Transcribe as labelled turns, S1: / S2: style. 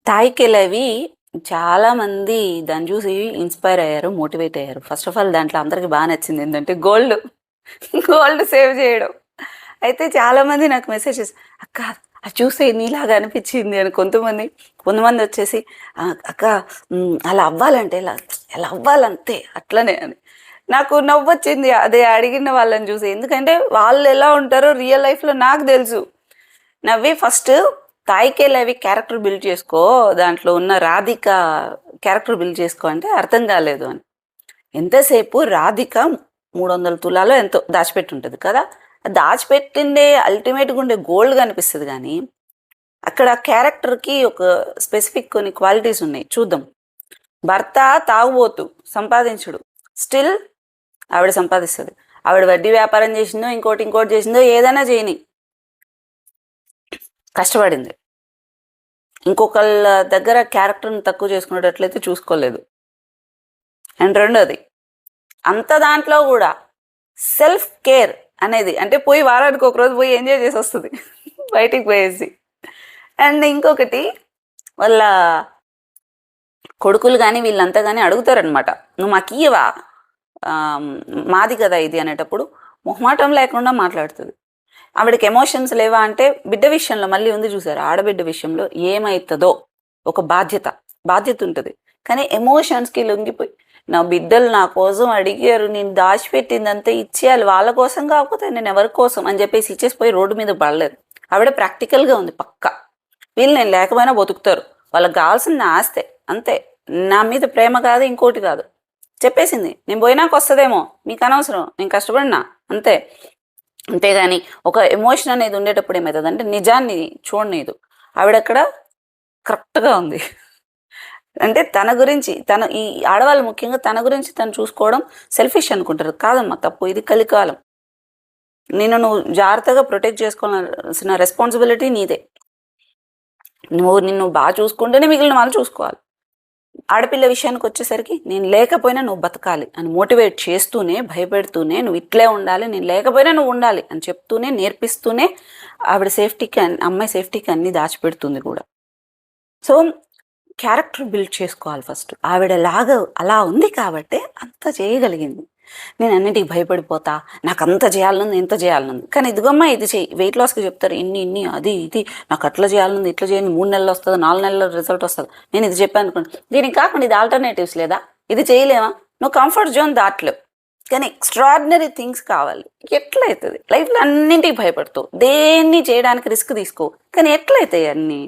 S1: తాయికెళ్ళవి చాలామంది దాన్ని చూసి ఇన్స్పైర్ అయ్యారు, మోటివేట్ అయ్యారు. ఫస్ట్ ఆఫ్ ఆల్ దాంట్లో అందరికి బాగా నచ్చింది ఏంటంటే గోల్డ్ గోల్డ్ సేవ్ చేయడం. అయితే చాలామంది నాకు మెసేజెస్, అక్క అది చూస్తే నీలాగా అనిపించింది అని. కొంతమంది కొంతమంది వచ్చేసి అక్క అలా అవ్వాలంటే ఇలా ఎలా అవ్వాలంతే అట్లనే అని. నాకు నవ్వొచ్చింది అదే అడిగిన వాళ్ళని చూసి. ఎందుకంటే వాళ్ళు ఎలా ఉంటారో రియల్ లైఫ్లో నాకు తెలుసు. నవ్వి ఫస్ట్ తాయికేలవి క్యారెక్టర్ బిల్డ్ చేసుకో, దాంట్లో ఉన్న రాధిక క్యారెక్టర్ బిల్డ్ చేసుకో అంటే అర్థం కాలేదు అని. ఎంతసేపు రాధిక 300 తులాలో ఎంతో దాచిపెట్టి ఉంటుంది కదా, దాచిపెట్టిండే అల్టిమేట్గా ఉండే గోల్డ్ కనిపిస్తుంది. కానీ అక్కడ క్యారెక్టర్కి ఒక స్పెసిఫిక్ కొన్ని క్వాలిటీస్ ఉన్నాయి, చూద్దాం. భర్త తాగుబోతు, సంపాదించుడు, స్టిల్ ఆవిడ సంపాదిస్తుంది. ఆవిడ వడ్డీ వ్యాపారం చేసిందో ఇంకోటి చేసిందో ఏదైనా చేయని, కష్టపడింది. ఇంకొకళ్ళ దగ్గర క్యారెక్టర్ని తక్కువ చేసుకునేటట్లయితే చూసుకోలేదు. అండ్ రెండోది, అంత దాంట్లో కూడా సెల్ఫ్ కేర్ అనేది, అంటే పోయి వారానికి ఒకరోజు పోయి ఎంజాయ్ చేసి వస్తుంది బయటికి పోయేసి. అండ్ ఇంకొకటి, వాళ్ళ కొడుకులు కానీ వీళ్ళంతా కానీ అడుగుతారనమాట, నువ్వు మాకు ఇయ్యవా, మాది కదా ఇది అనేటప్పుడు మొహమాటం లేకుండా మాట్లాడుతుంది. ఆవిడకి ఎమోషన్స్ లేవా అంటే బిడ్డ విషయంలో మళ్ళీ ఉంది చూసారు, ఆడబిడ్డ విషయంలో ఏమవుతుందో ఒక బాధ్యత ఉంటుంది. కానీ ఎమోషన్స్కి లొంగిపోయి నా బిడ్డలు నా కోసం అడిగారు, నేను దాచిపెట్టిందంతా ఇచ్చేయాలి, వాళ్ళ కోసం కాకపోతే నేను ఎవరి కోసం అని చెప్పేసి ఇచ్చేసిపోయి రోడ్డు మీద పడలేదు. ఆవిడ ప్రాక్టికల్గా ఉంది పక్క. వీళ్ళు నేను లేకపోయినా బతుకుతారు, వాళ్ళకి కావాల్సింది నా ఆస్తే అంతే, నా మీద ప్రేమ కాదు ఇంకోటి కాదు చెప్పేసింది. నేను పోయినాక వస్తుందేమో మీకు అనవసరం, నేను కష్టపడినా అంతే. అంతేగాని ఒక ఎమోషన్ అనేది ఉండేటప్పుడు ఏమవుతుంది అంటే నిజాన్ని చూడలేదు. ఆవిడక్కడ కరెక్ట్గా ఉంది. అంటే తన గురించి ఈ ఆడవాళ్ళు ముఖ్యంగా తన గురించి తను చూసుకోవడం సెల్ఫిష్ అనుకుంటారు. కాదమ్మా, తప్పు. ఇది కలికాలం. నువ్వు జాగ్రత్తగా ప్రొటెక్ట్ చేసుకోవాల్సిన రెస్పాన్సిబిలిటీ నీదే. నిన్ను బాగా చూసుకుంటేనే మిగిలిన వాళ్ళు చూసుకోవాలి. ఆడపిల్ల విషయానికి వచ్చేసరికి నేను లేకపోయినా నువ్వు బతకాలి అని మోటివేట్ చేస్తూనే, భయపెడుతూనే, నువ్వు ఇట్లే ఉండాలి, నేను లేకపోయినా నువ్వు ఉండాలి అని చెప్తూనే, నేర్పిస్తూనే ఆవిడ సేఫ్టీకి, అమ్మాయి సేఫ్టీకి అన్నీ దాచిపెడుతుంది కూడా. సో క్యారెక్టర్ బిల్డ్ చేసుకోవాలి ఫస్ట్. ఆవిడలాగా అలా ఉంది కాబట్టి అంత చేయగలిగింది. నేను అన్నింటికి భయపడిపోతా, నాకు అంత చేయాలనుంది ఇంత చేయాలనుంది. కానీ ఇదిగమ్మా ఇది చెయ్యి, వెయిట్ లాస్కి చెప్తారు ఇన్ని అది ఇది, నాకు అట్లా చేయాలనుంది ఇట్లా చేయండి, 3 నెలలు వస్తుంది 4 నెలల రిజల్ట్ వస్తుంది, నేను ఇది చెప్పాను అనుకోండి. దీనికి కాకుండా ఇది ఆల్టర్నేటివ్స్ లేదా, ఇది చేయలేమా, నువ్వు కంఫర్ట్ జోన్ దాటలేవు. కానీ ఎక్స్ట్రాడినరీ థింగ్స్ కావాలి. ఎట్లయితుంది లైఫ్లో? అన్నింటికి భయపడుతావు, దేన్ని చేయడానికి రిస్క్ తీసుకో, కానీ ఎట్లయితాయి అన్నీ?